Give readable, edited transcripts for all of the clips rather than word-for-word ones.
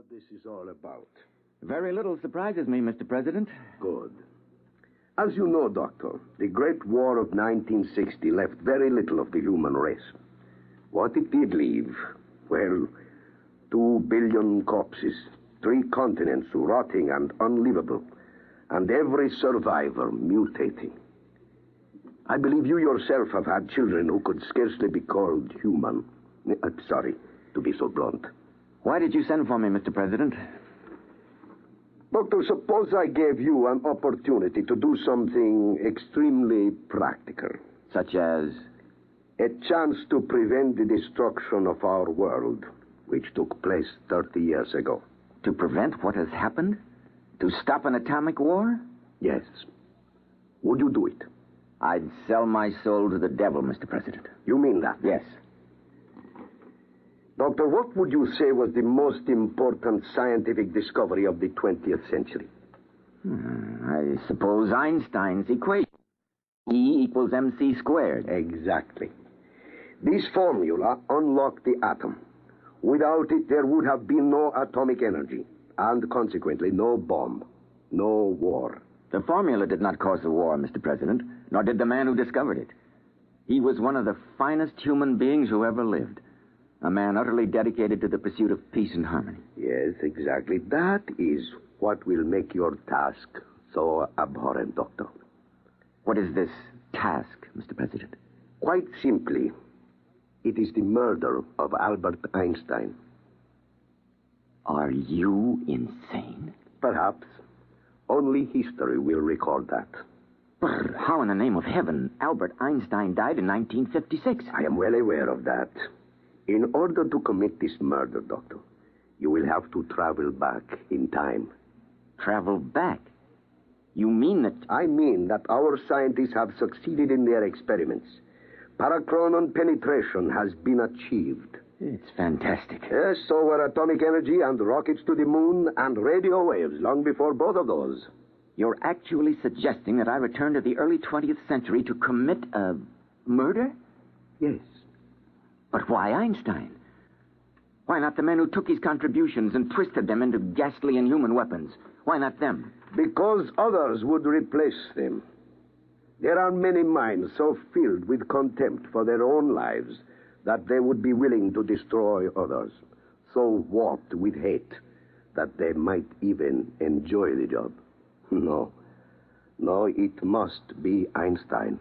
what this is all about. Very little surprises me, Mr. President. Good. As you know, Doctor, the Great War of 1960 left very little of the human race. What it did leave, well, 2 billion corpses, 3 continents rotting and unlivable, and every survivor mutating. I believe you yourself have had children who could scarcely be called human. Sorry to be so blunt. Why did you send for me, Mr. President? Doctor, suppose I gave you an opportunity to do something extremely practical. Such as? A chance to prevent the destruction of our world, which took place 30 years ago. To prevent what has happened? To stop an atomic war? Yes. Would you do it? I'd sell my soul to the devil, Mr. President. You mean that? Yes. Doctor, what would you say was the most important scientific discovery of the 20th century? I suppose Einstein's equation. E equals mc squared. Exactly. This formula unlocked the atom. Without it, there would have been no atomic energy, and consequently, no bomb, no war. The formula did not cause the war, Mr. President, nor did the man who discovered it. He was one of the finest human beings who ever lived. A man utterly dedicated to the pursuit of peace and harmony. Yes, exactly. That is what will make your task so abhorrent, Doctor. What is this task, Mr. President? Quite simply, it is the murder of Albert Einstein. Are you insane? Perhaps. Only history will record that. But how in the name of heaven Albert Einstein died in 1956? I am well aware of that. In order to commit this murder, Doctor, you will have to travel back in time. Travel back? You mean that... I mean that our scientists have succeeded in their experiments. Parachronon penetration has been achieved. It's fantastic. Yes, so were atomic energy and rockets to the moon and radio waves long before both of those. You're actually suggesting that I return to the early 20th century to commit a murder? Yes. But why Einstein? Why not the men who took his contributions and twisted them into ghastly inhuman weapons? Why not them? Because others would replace them. There are many minds so filled with contempt for their own lives that they would be willing to destroy others, so warped with hate that they might even enjoy the job. No, it must be Einstein.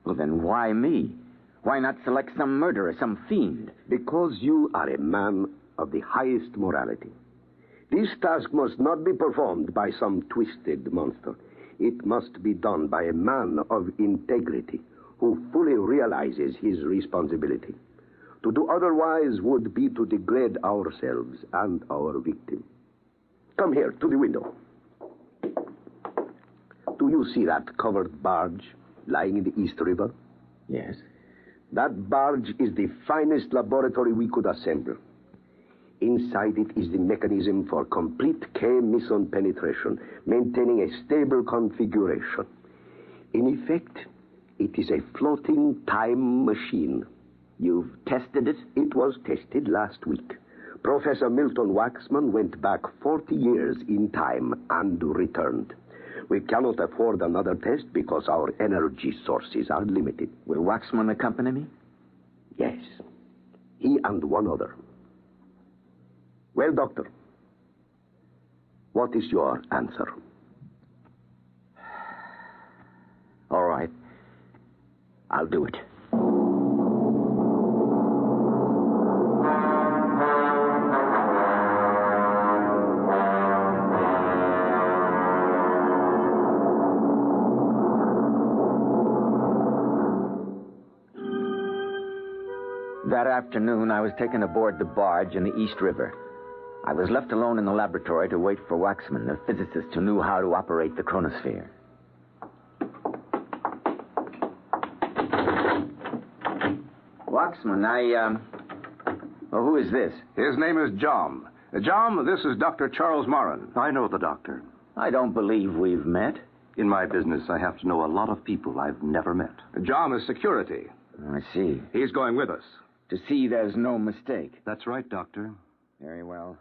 Well, then why me? Why not select some murderer, some fiend? Because you are a man of the highest morality. This task must not be performed by some twisted monster. It must be done by a man of integrity who fully realizes his responsibility. To do otherwise would be to degrade ourselves and our victim. Come here, to the window. Do you see that covered barge lying in the East River? Yes. That barge is the finest laboratory we could assemble. Inside it is the mechanism for complete K-meson penetration, maintaining a stable configuration. In effect, it is a floating time machine. You've tested it? It was tested last week. Professor Milton Waxman went back 40 years in time and returned. We cannot afford another test because our energy sources are limited. Will Waxman accompany me? Yes. He and one other. Well, Doctor, what is your answer? All right. I'll do it. That afternoon, I was taken aboard the barge in the East River. I was left alone in the laboratory to wait for Waxman, the physicist who knew how to operate the chronosphere. Waxman, well, who is this? His name is John. John, this is Dr. Charles Moran. I know the doctor. I don't believe we've met. In my business, I have to know a lot of people I've never met. John is security. I see. He's going with us. To see there's no mistake. That's right, Doctor. Very well.